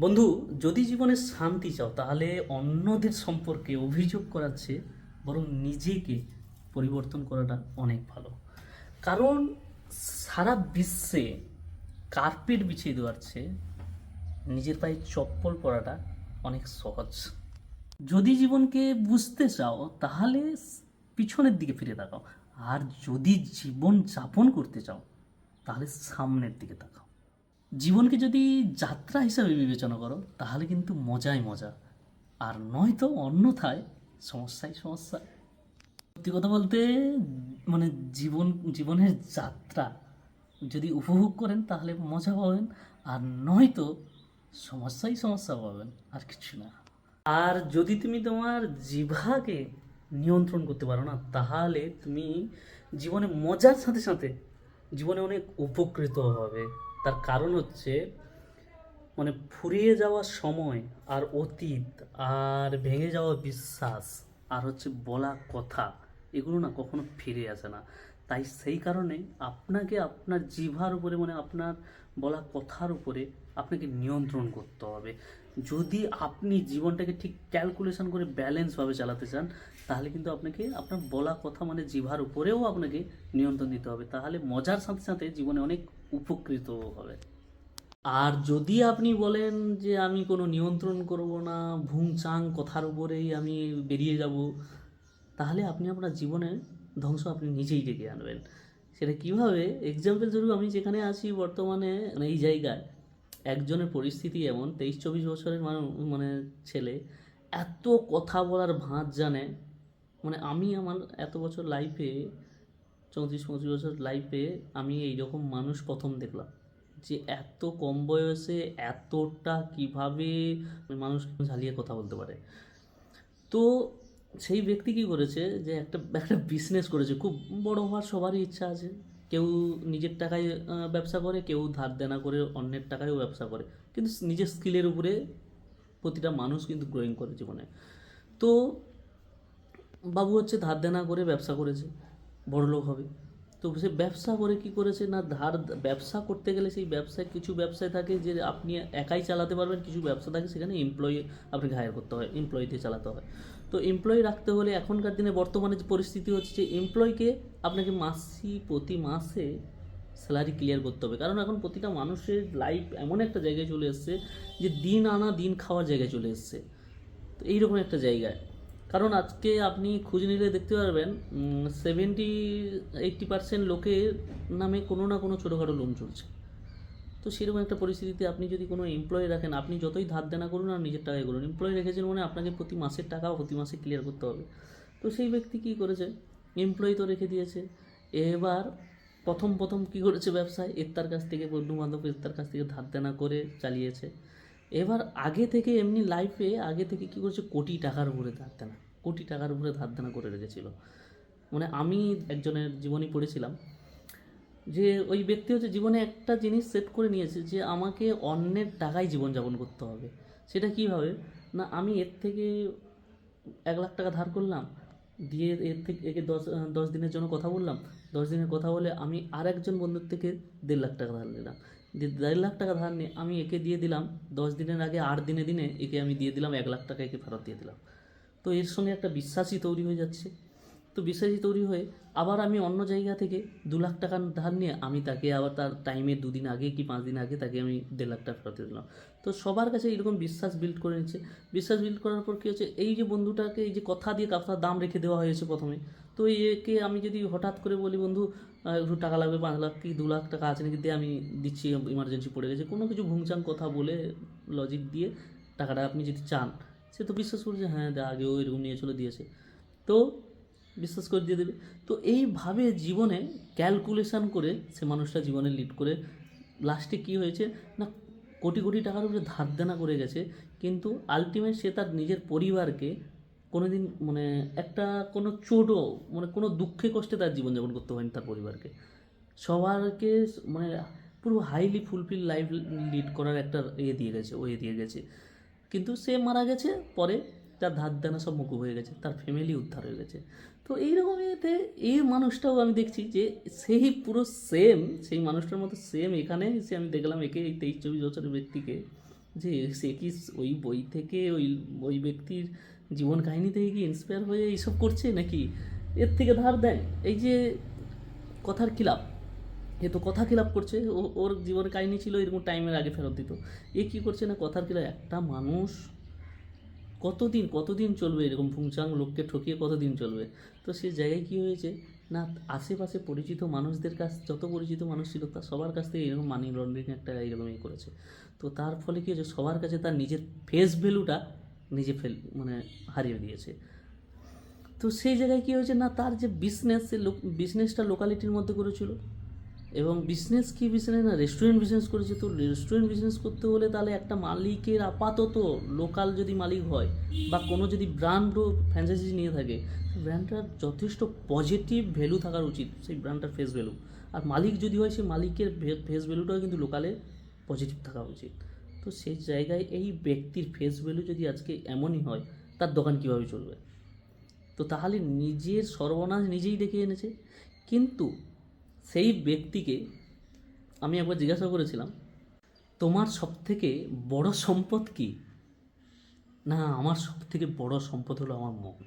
বন্ধু, যদি জীবনে শান্তি চাও তাহলে অন্যদের সম্পর্কে অভিযোগ করার চেয়ে বরং নিজেকে পরিবর্তন করাটা অনেক ভালো। কারণ সারা বিশ্বে কার্পেট বিছিয়ে দেওয়ার চেয়ে নিজের পায়ে চপ্পল পরাটা অনেক সহজ। যদি জীবনকে বুঝতে চাও তাহলে পিছনের দিকে ফিরে তাকাও, আর যদি জীবন যাপন করতে চাও তাহলে সামনের দিকে তাকাও। জীবনকে যদি যাত্রা হিসাবে বিবেচনা করো তাহলে কিন্তু মজাই মজা, আর নয়তো অন্যথায় সমস্যাই সমস্যা। সত্যি কথা বলতে মানে জীবনের যাত্রা যদি উপভোগ করেন তাহলে মজা পাবেন, আর নয়তো সমস্যাই সমস্যা পাবেন, আর কিছু না। আর যদি তুমি তোমার জিহ্বাকে নিয়ন্ত্রণ করতে পারো না তাহলে তুমি জীবনে মজার সাথে সাথে জীবনে অনেক উপকৃত হবে। তার কারণ হচ্ছে ফুরিয়ে যাওয়া সময়, আর অতীত, আর ভেঙে যাওয়া বিশ্বাস, আর হচ্ছে বলা কথা, এগুলো না কখনো ফিরে আসে না। তাই সেই কারণে আপনাকে আপনার জিহ্বার উপরে আপনার বলা কথার উপরে আপনাকে নিয়ন্ত্রণ করতে হবে। যদি আপনি জীবনটাকে ঠিক ক্যালকুলেশন করে ব্যালেন্সভাবে চালাতে চান তাহলে কিন্তু আপনাকে আপনার বলা কথা জিহ্বার উপরেও আপনাকে নিয়ন্ত্রণ দিতে হবে, তাহলে মজার সাথে সাথে জীবনে অনেক উপকৃত হবে। আর যদি আপনি বলেন যে আমি কোনো নিয়ন্ত্রণ করব না, ভুংচাং কথার উপরেই আমি বেরিয়ে যাব, তাহলে আপনি আপনার জীবনের ধ্বংস আপনি নিজেই ডেকে আনবেন। সেটা কীভাবে? এক্সাম্পল স্বরূপ আমি যেখানে আছি বর্তমানে এই জায়গায় একজনের পরিস্থিতি এমন, 23-24 বছরের ছেলে এত কথা বলার ভাঁজ জানে। আমি আমার এত বছর লাইফে, 34-35 বছর লাইফে আমি এইরকম মানুষ প্রথম দেখলাম যে এত কম বয়সে এতটা কিভাবে মানুষকে ঝালিয়ে কথা বলতে পারে। তো সেই ব্যক্তি কী করেছে যে একটা একটা বিজনেস করেছে, খুব বড় হওয়ার সবারই ইচ্ছা আছে। কেউ নিজের টাকায় ব্যবসা করে, কেউ ধার দেনা করে অন্যের টাকায়ও ব্যবসা করে, কিন্তু নিজের স্কিলের উপরে প্রতিটা মানুষ কিন্তু গ্রোয়িং করে জীবনে। তো বাবু হচ্ছে ধার দেনা করে ব্যবসা করেছে, বড়লোক হবে। তো সে ব্যবসা করে কি করেছে না, ব্যবসা করতে গেলে সেই ব্যবসায় কিছু ব্যবসায় থাকে যে আপনি একাই চালাতে পারবেন, কিছু ব্যবসা থাকে সেখানে এমপ্লয়ি আপনাকে হায়ার করতে হয়, এমপ্লয়ি দিয়ে চালাতে হয়। তো এমপ্লয়ি রাখতে হলে এখনকার দিনে বর্তমানে যে পরিস্থিতি হচ্ছে যে এমপ্লয়িকে আপনাকে প্রতি মাসে স্যালারি ক্লিয়ার করতে হবে। কারণ এখন প্রতিটা মানুষের লাইফ এমন একটা জায়গায় চলে এসছে যে দিন আনা দিন খাওয়ার জায়গায় চলে এসছে। তো এইরকম একটা জায়গায়, কারণ আজকে আপনি খুঁজ নিলে দেখতে পারবেন 70-80% লোকের নামে কোনো না কোনো ছোটোখাটো লোন চলছে। তো সেরকম একটা পরিস্থিতিতে আপনি যদি কোনো এমপ্লয়ি রাখেন, আপনি যতই ধার দেনা করুন আর নিজের টাকায় করুন, এমপ্লয়ি রেখেছেন আপনাকে প্রতি মাসের টাকাও প্রতি মাসে ক্লিয়ার করতে হবে। তো সেই ব্যক্তি কী করেছে, এমপ্লয়ি তো রেখে দিয়েছে, এবার প্রথম প্রথম কী করেছে, ব্যবসায় তার কাছ থেকে, বন্ধু বান্ধব তার কাছ থেকে ধার দেনা করে চালিয়েছে। এবার আগে থেকে এমনি লাইফে আগে থেকে কী করছে, কোটি টাকার উপরে ধার দেনা, কোটি টাকার উপরে ধার দেনা করে রেখেছিল। আমি একজনের জীবনী পড়েছিলাম যে ওই ব্যক্তি হচ্ছে জীবনে একটা জিনিস সেট করে নিয়েছে যে আমাকে অন্যের টাকায় জীবনযাপন করতে হবে। সেটা কীভাবে না, আমি এর থেকে 1 লাখ টাকা ধার করলাম, দিয়ে এর থেকে একে 10 দিনের জন্য কথা বললাম, 10 দিনের কথা বলে আমি আর একজন বন্ধুর থেকে 1.5 লাখ টাকা ধার নিলাম, দিয়ে 1.5 লাখ টাকা ধার নিয়ে আমি একে দিয়ে দিলাম 10 দিনের আগে, 8 দিনে দিনে একে আমি দিয়ে দিলাম 1 লাখ টাকা, একে ফেরত দিয়ে দিলাম। তো এর সঙ্গে একটা বিশ্বাসই তৈরি হয়ে যাচ্ছে। তো বিশ্বাসই তৈরি হয়ে আবার আমি অন্য জায়গা থেকে 2 লাখ টাকা ধার নিয়ে আমি তাকে আবার তার টাইমের 2 দিন আগে কি 5 দিন আগে তাকে আমি 1.5 লাখ টাকা ফেরত দিয়ে দিলাম। তো সবার কাছে এরকম বিশ্বাস বিল্ড করে নিচ্ছে। বিশ্বাস বিল্ড করার পর কী হচ্ছে, এই যে বন্ধুটাকে এই যে কথা দিয়ে কথার দাম রেখে দেওয়া হয়েছে প্রথমে, তো একে আমি যদি হঠাৎ করে বলি বন্ধু একটু টাকা লাগবে, 5 লাখ কি 2 লাখ টাকা আছে নাকি, দিয়ে আমি দিচ্ছি, ইমার্জেন্সি পড়ে গেছে, কোনো কিছু ভুংচাং কথা বলে লজিক দিয়ে টাকাটা আপনি যদি চান, সে তো বিশ্বাস করছে, হ্যাঁ আগে ওই রুম নিয়ে চলে দিয়েছে, তো বিশ্বাস করে দিয়ে দেবে। তো এইভাবে জীবনে ক্যালকুলেশন করে সে মানুষটা জীবনে লিড করে লাস্টে কী হয়েছে না, কোটি কোটি টাকার উপরে ধার দেনা করে গেছে, কিন্তু আলটিমেট সে তার নিজের পরিবারকে কোনো দিন একটা কোনো চোটও কোনো দুঃখে কষ্টে তার জীবনযাপন করতে হয়নি, তার পরিবারকে সবারকে মানে পুরো হাইলি ফুলফিল লাইফ লিড করার একটা দিয়ে গেছে, দিয়ে গেছে। কিন্তু সে মারা গেছে পরে, তার ধার দেনা সব মুকুব হয়ে গেছে, তার ফ্যামিলি উদ্ধার হয়ে গেছে। তো এইরকম এতে এই মানুষটাও আমি দেখছি যে সেই পুরো সেম, সেই মানুষটার মতো সেম এখানে সে আমি দেখলাম একে, এই 23-24 বছরের ব্যক্তিকে যে সে কি ওই বই থেকে ওই ব্যক্তির জীবন কাহিনী থেকে কি ইন্সপায়ার হয়ে এইসব করছে, নাকি এর থেকে ধার দেয়? এই যে কথার খিলাপ, এ তো কথা খিলাপ করছে। ওর জীবনের কাহিনী ছিল এরকম টাইমের আগে ফেরত দিত, এ কি করছে না কথার খিলাপ। একটা মানুষ কতদিন কতদিন চলবে এরকম ফুংচাং লোককে ঠকিয়ে, কতদিন চলবে? তো সেই জায়গায় কী হয়েছে না, আশেপাশে পরিচিত মানুষদের কাছ, যত পরিচিত মানুষ ছিল তার সবার কাছ থেকে এরকম মানি লন্ডারিং একটা এরকমই করেছে। তো তার ফলে কী হয়েছে, সবার কাছে তার নিজের ফেস ভ্যালুটা নিজে মানে হারিয়ে দিয়েছে। তো সেই জায়গায় কী হয়েছে না, তার যে বিজনেস, সে বিজনেসটা লোকালিটির মধ্যে করেছিল, এবং বিজনেস কি বিজনেস না, রেস্টুরেন্ট বিজনেস করেছে। তো রেস্টুরেন্ট বিজনেস করতে হলে তাহলে একটা মালিকের আপাতত লোকাল যদি মালিক হয় বা কোনো যদি ব্র্যান্ডও ফ্র্যাঞ্চাইজি নিয়ে থাকে, ব্র্যান্ডটার যথেষ্ট পজিটিভ ভ্যালু থাকার উচিত, সেই ব্র্যান্ডটার ফেস ভ্যালু। আর মালিক যদি হয়, সেই মালিকের ফেস ভ্যালুটাও কিন্তু লোকালে পজিটিভ থাকা উচিত। তো সেই জায়গায় এই ব্যক্তির ফেস ভ্যালু যদি আজকে এমনই হয়, তার দোকান কীভাবে চলবে? তো তাহলে নিজের সর্বনাশ নিজেই ডেকে এনেছে। কিন্তু সেই ব্যক্তিকে আমি একবার জিজ্ঞাসা করেছিলাম, তোমার সবথেকে বড় সম্পদ কি? না, আমার সবথেকে বড় সম্পদ হলো আমার মন,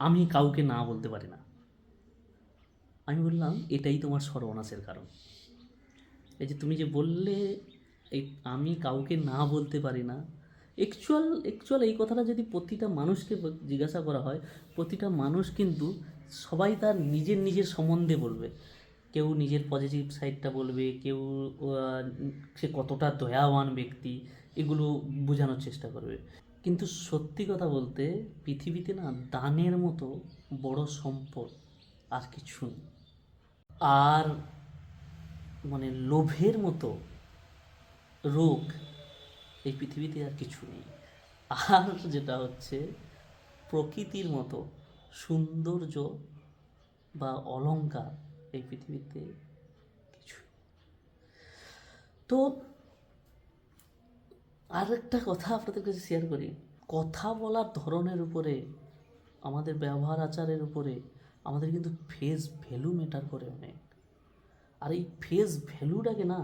আমি কাউকে না বলতে পারি না। আমি বললাম, এটাই তোমার সর্বনাশের কারণ। এই যে তুমি যে বললে এই আমি কাউকে না বলতে পারি না, অ্যাকচুয়াল এই কথাটা যদি প্রতিটা মানুষকে জিজ্ঞাসা করা হয়, প্রতিটা মানুষ কিন্তু সবাই তার নিজের নিজের সম্বন্ধে বলবে। কেউ নিজের পজিটিভ সাইডটা বলবে, কেউ সে কতটা দয়াবান ব্যক্তি, এগুলো বোঝানোর চেষ্টা করবে। কিন্তু সত্যি কথা বলতে পৃথিবীতে না দানের মতো বড় সম্পদ আর কিছু নেই। আর মানে লোভের মতো রোগ এই পৃথিবীতে আর কিছু নেই। আর যেটা হচ্ছে প্রকৃতির মতো সৌন্দর্য বা অলংকার এই পৃথিবীতে কিছু। তো আর একটা কথা আপনাদের কাছে শেয়ার করি, কথা বলার ধরনের উপরে, আমাদের ব্যবহার আচারের উপরে আমাদের কিন্তু ফেস ভ্যালু ম্যাটার করে অনেক। আর এই ফেস ভ্যালুটাকে না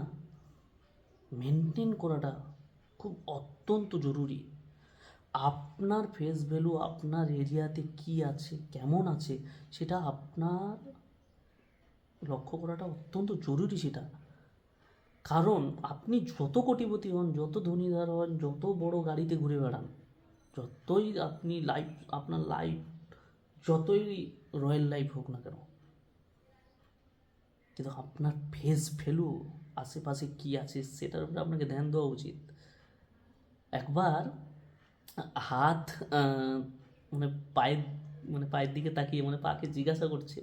মেনটেন করাটা খুব অত্যন্ত জরুরি। আপনার ফেস ভ্যালু আপনার এরিয়াতে কি আছে, কেমন আছে, সেটা আপনার লক্ষ্য করাটা অত্যন্ত জরুরি সেটা। কারণ আপনি যত কোটিপতি হন, যত ধনীদার হন, যত বড় গাড়িতে ঘুরে বেড়ান, যতই আপনি আপনার লাইফ যতই রয়্যাল লাইফ হোক না কেন, কিন্তু আপনার ফেস ভ্যালু আশেপাশে কি আছে সেটার উপরে আপনাকে ধ্যান দেওয়া উচিত। একবার হাত মানে পায়ের পায়ের দিকে তাকিয়ে পাকে জিজ্ঞাসা করছে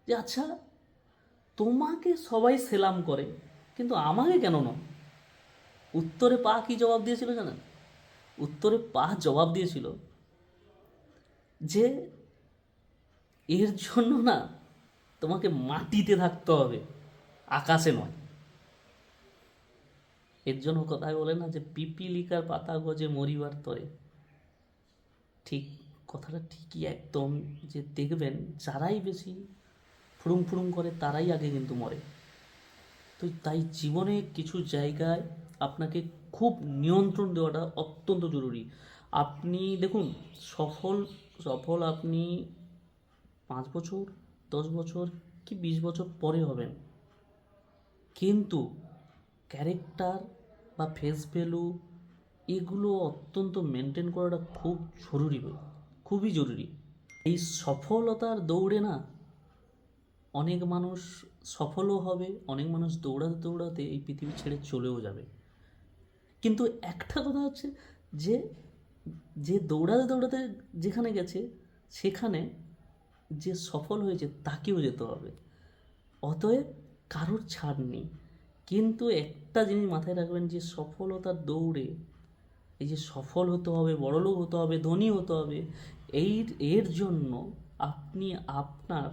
যে, আচ্ছা তোমাকে সবাই সেলাম করে কিন্তু আমাকে কেন নয়? উত্তরে পা কি জবাব দিয়েছিল জানেন? উত্তরে পা জবাব দিয়েছিল যে এর জন্য না তোমাকে মাটিতে থাকতে হবে, আকাশে নয়। এর জন্য কথায় বলে না যে পিপিলিকার পাতা গজে মরিবার তরে, ঠিক কথাটা ঠিকই একদম। যে দেখবেন যারাই বেশি ফুড়ুং ফুড়ুং করে তারাই আগে কিন্তু মরে। তো তাই জীবনে কিছু জায়গায় আপনাকে খুব নিয়ন্ত্রণ দেওয়াটা অত্যন্ত জরুরি। আপনি দেখুন, সফল সফল আপনি 5 বছর, 10 বছর কি 20 বছর পরে হবেন, কিন্তু ক্যারেক্টার বা ফেস ভ্যালু এগুলো অত্যন্ত মেনটেন করাটা খুব জরুরি, খুবই জরুরি। এই সফলতার দৌড়ে না অনেক মানুষ সফলও হবে, অনেক মানুষ দৌড়াতে দৌড়াতে এই পৃথিবী ছেড়ে চলেও যাবে। কিন্তু একটা কথা হচ্ছে যে যে দৌড়াতে দৌড়াতে যেখানে গেছে সেখানে যে সফল হয়েছে তাকেও যেতে হবে। অতএব কারোর ছাড় নেই। কিন্তু একটা জিনিস মাথায় রাখবেন যে সফলতার দৌড়ে এই যে সফল হতে হবে, বড়লোক হতে হবে, ধনী হতে হবে, এর জন্য আপনি আপনার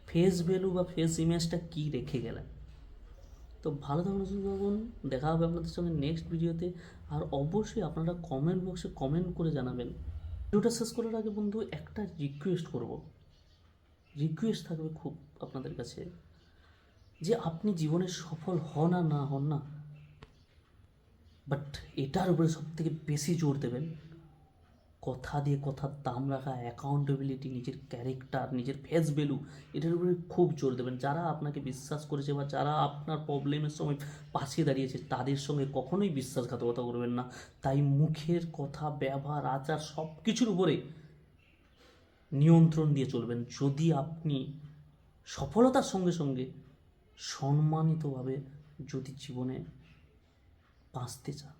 ফেস ভ্যালু বা ফেস ইমেজটা কী রেখে গেলেন। তো ভালো থাকুন, সুস্থ থাকুন, দেখা হবে আপনাদের সঙ্গে নেক্সট ভিডিওতে। আর অবশ্যই আপনারা কমেন্ট বক্সে কমেন্ট করে জানাবেন। ভিডিওটা শেষ করার আগে বন্ধু একটা রিকোয়েস্ট থাকবে খুব আপনাদের কাছে, যে আপনি জীবনে সফল হন আর না হন না, বাট এটার উপরে সব থেকে বেশি জোর দেবেন কথা দিয়ে কথার দাম রাখা, অ্যাকাউন্টেবিলিটি, নিজের ক্যারেক্টার, নিজের ফেস ভ্যালু, এটার উপরে খুব জোর দেবেন। যারা আপনাকে বিশ্বাস করেছে বা যারা আপনার প্রবলেমের সময় পাশে দাঁড়িয়েছে তাদের সঙ্গে কখনোই বিশ্বাসঘাতকতা করবেন না। তাই মুখের কথা, ব্যবহার, আচার সব কিছুর উপরে নিয়ন্ত্রণ দিয়ে চলবেন যদি আপনি সফলতার সঙ্গে সঙ্গে সম্মানিতভাবে যদি জীবনে বাঁচতে চান।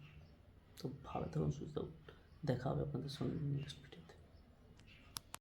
তো ভালো থাকুন, সুস্থ থাকুন, দেখা হবে আপনাদের সঙ্গে নেক্সট ভিডিও।